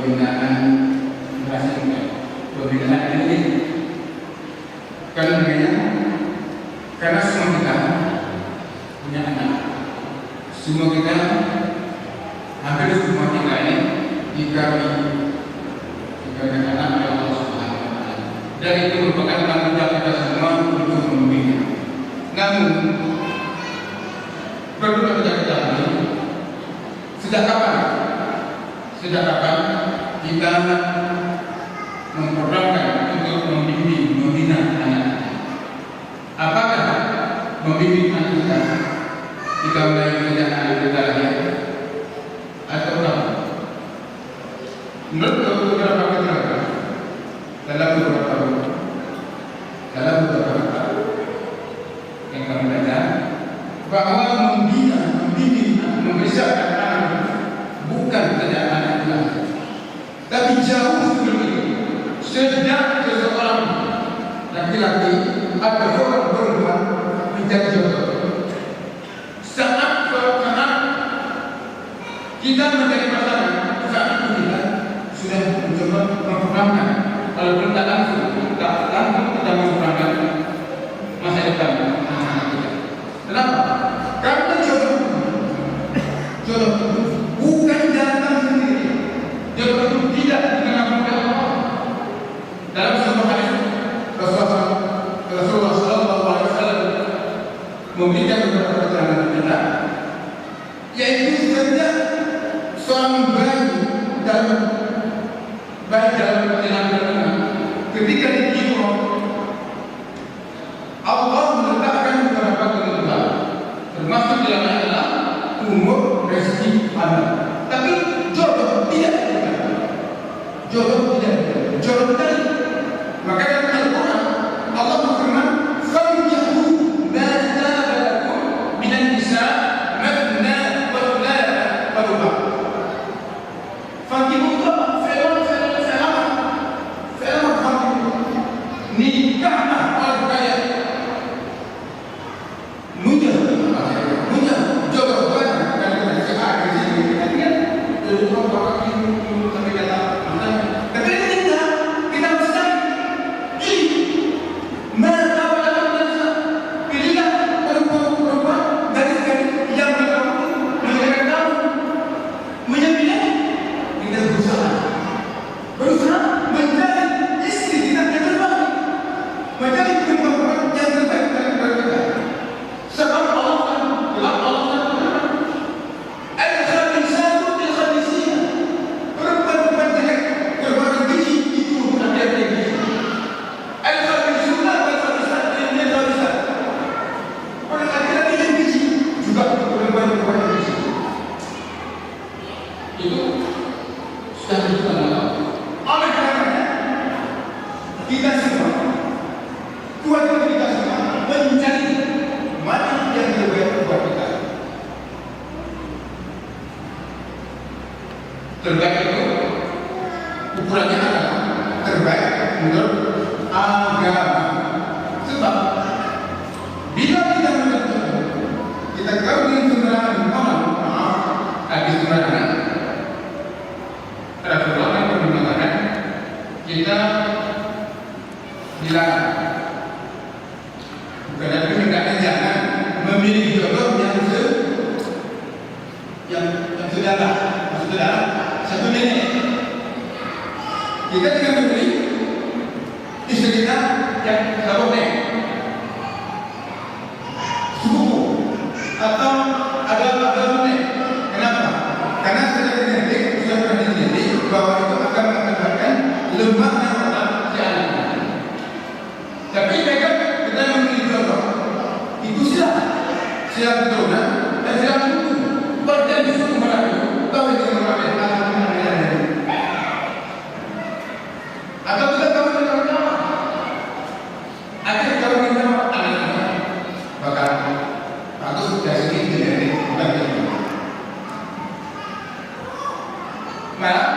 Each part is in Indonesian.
pembinaan pembinaan ini karena semua kita punya anak, semua kita hampir semua kita ini dikasih anak oleh Allah Subhanahu wa Ta'ala, dan itu merupakan tanggung jawab kita semua untuk membimbingnya. Namun perlu kita ketahui sejak kapan kita memprogramkan untuk membimbing, membina anak. Apakah membimbing anak kita mulai sejak anak kita lahir atau kapan? Menurut beberapa keterangan dalam beberapa yang kami baca, bahwa membimbing, membesarkan anak bukan saja anak kita, tapi jauh sebelum itu. Sejak seseorang laki-laki atau orang perempuan menjadi jodoh, saat anak kita menjadi pasangan, saat itu kita sudah mencoba memprogramkan, kalau belum tak langsung kita memprogramkan masa depan anak kita. Kenapa? Karena jodoh bukan datang sendiri. Jodoh itu tidak dikenal Allah. Dalam sebuah hadis Rasulullah SAW memberikan beberapa keterangan kita, yaitu sejak seorang bayi dalam perjalanan ketika dikirim, Allah meletakkan beberapa ketentuan, termasuk di dalamnya adalah umur, rezeki, anak. Tapi jodoh tidak ada. Jodoh tadi. Maka dalam Al-Quran Allah berfirman, "Fankihu ma taba lakum minan nisa mathna wa thulatha wa ruba'." Fankihu itu apa? Film fankihu. Nikahlah orang kaya. Mudah jodoh banyak. Kalau kita sehat di sini kita lihat jodoh bapak ibu sampai kata mana. Tapi kita mesti pilih. Mana pilihlah perempuan gadis-gadis yang menyenangkan menyembelih. Kita berusaha mencari istri kita yang terbaik, mencari perempuan yang terbaik dalam keluarga kita. Sebab Allah al-khabisatu lil-khabisina. Perempuan jelek, perempuan keji itu bukan dia keji. Al-khabisuna wal-khabisat lil-khabisat. Orang laki-laki yang keji juga perempuan yang keji. Itu sudah ditentukan Allah. Oleh karenanya kita semua, keluarga kita semua mencari mana yang terbaik buat kita. Terbaik itu ukurannya adalah terbaik menurut agama. Sebab bila kita menentukan, kita kawin sembarangan orang, habis sembarangan, Rasulullah yang mengatakan kita dilarang. Bukan ada hendaknya jangan memilih jodoh yang saudara, satu nenek. Kita tidak memilih istri kita yang satu nenek, sepupu atau ada nenek. Kenapa? Karena sudah genetik, bahwa itu akan mengakibatkan lemahnya otak si anak. Tapi mereka kita memilih jodoh itu silakan keturunan dan silakan itu berjanji suku Melayu tahu itu mengambil atau kita tahu dengan nama akhir kalau kita anak bakal bagus dari segi genetik bukan itu. Malah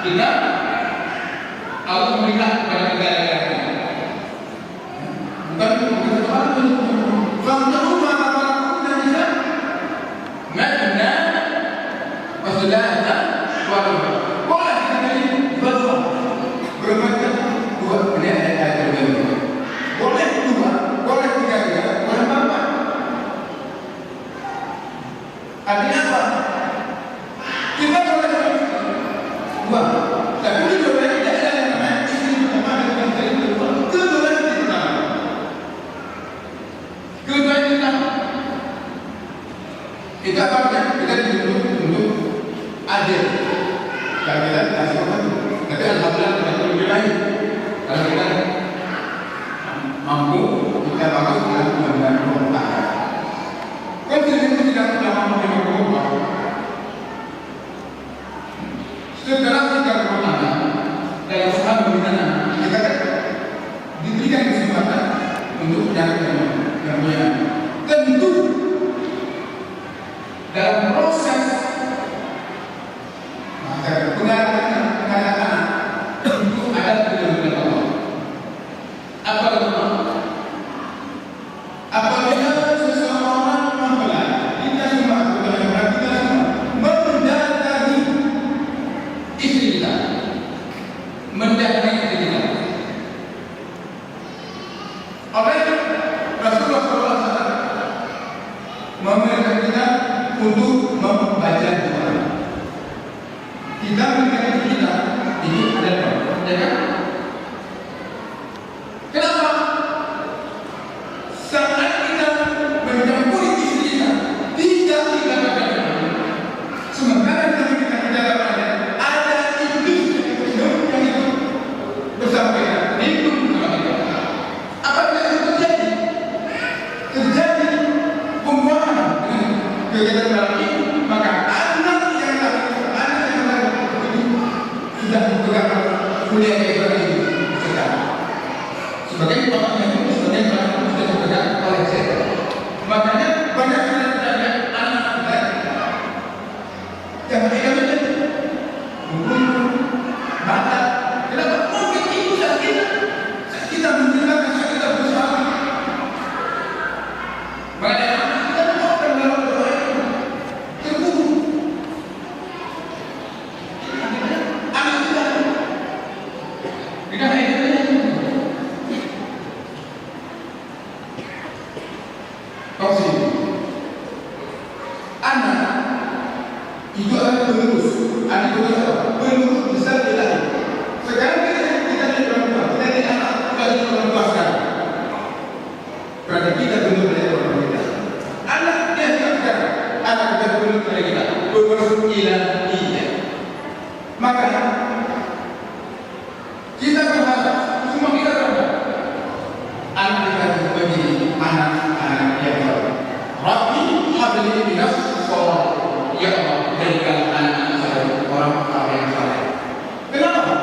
kita Allah memberikan kepada negara bukan Tuhan Fantahu ma'alakum dan bisa Madna Wasulata Waruba. Boleh kita mampu kita bagus dalam pembangunan rumah tangga. Konstitusi itu tidak mampu menerima rumah. Setelah kita rumah tangga dalam usaha pembinaan kita diberikan kesempatan untuk menjalankan yang punya. Tentu dalam proses maka pengadaan itu ada ketentuan Allah. Apabila seseorang mempelai, kita semua mendatangi istri kita, mendatangi istri kita. Oleh Rasulullah SAW memerintahkan kita untuk membaca Quran. Kita mendatangi kita itu ada apa? Ya kan? Kenapa? Saat kita mencampuri istri kita, tidak dikatakan. Sementara kita bicara ada iblis yang itu bersama kita, hidup bersama kita. Apabila itu terjadi pembuangan dengan kegiatan dalam itu, maka anak yang lain itu sudah bergerak kuliah kehidupan itu sekarang. Sebagai bapaknya itu, sebagai bapaknya sudah bergerak oleh saya. Makanya banyak sekali terjadi anak-anak kita yang mereka menjadi membunuh, batal. Kenapa? Mungkin itu saat kita menjelaskan saat kita berusaha. Makanya kita bukan dalam doa itu terbunuh. Anak kita tidak ada anak itu adalah penerus. Anak itu adalah penerus besar ilahi. Sekarang kita di orang tua, kita di anak, kita di orang tua sekarang. Berarti kita belum melihat orang kita. Anak dia tidak sekarang. Anak kita belum melihat kita. Penerus ilahi. Makanya kita berharap, semua kita berharap anak kita menjadi anak-anak yang baik. Rabbi habli minas sholih. Ya Allah, berikan anak saya orang yang saleh. Kenapa?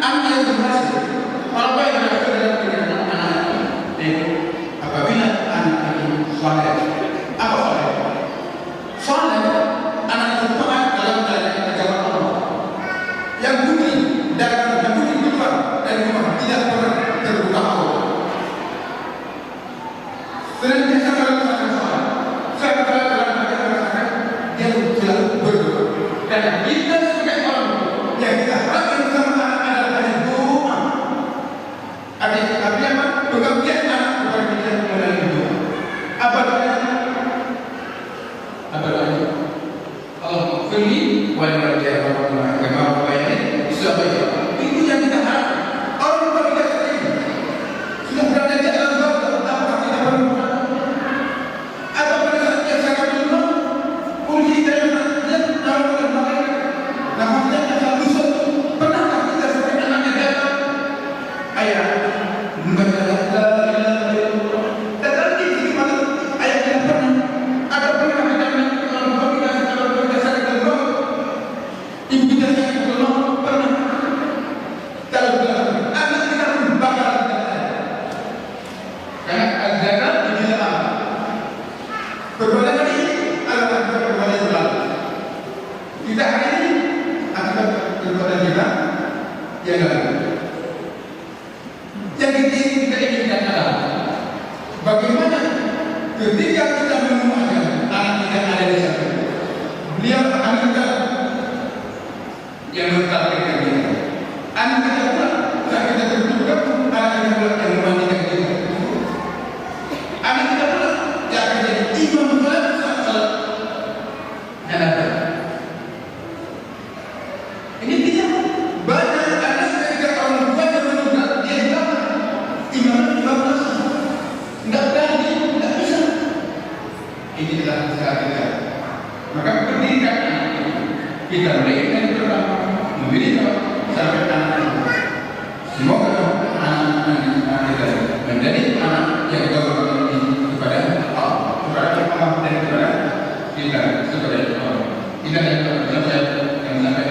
Anak yang berhasil, kalau baik berhasil dalam pendidikan anak itu, apabila anak itu saleh, apa saleh? Saleh, anak itu taat dalam menjalankan agama Allah. Yang putri dan yang putri keluar dari rumah tidak pernah terbuka Allah. Senantiasa melaksanakan sholat, saya merasakan dia selalu berdoa. Dan kita sebagai orang yang kita harapkan bersama adalah hanya doa. Artinya apa? Pengabdian anak kepada kita melalui doa. Apa doanya? Allah firli wa yarja wa kama bayani sabaya. Itu yang kita harapkan. Orang tua kita sendiri sudah berada di dalam doa, apakah kita perlu atau pada saat yang sangat dulu uji dan namanya adalah dosa. Pernahkah kita sebagai anak negara ayah membaca la ilaha illallah? Tetapi di mana ayah tidak pernah ada pernah kita mendengar orang tua kita kalau kita sadar kalau ibu kita sakit kalau pernah kalau anak kita pun bakal karena ajaran ini apa? Perbuatan ini adalah perbuatan yang lalu. Kita hari ini akibat perbuatan kita yang lalu. Jadi kita inginkan adalah bagaimana ketika kita menemukan anak kita ada di sana, beliau anak kita yang mentargetkan kita. Anak kita pula saat kita terbuka, anak kita pula yang memandikan kita. Anak kita pula yang akan jadi imam salat saat dan apa? Ini tidak banyak anak ketika orang tua yang menunjuk dia bilang imam tidak berani, tidak bisa. Ini adalah saat kita. Maka pendidikan anak kita berikan yang pertama, memberi sampai anak-anak. Semoga anak-anak kita menjadi anak yang berbakti kepada Allah, kepada Allah dan kepada kita sebagai orang. Tidak yang saya yang sampai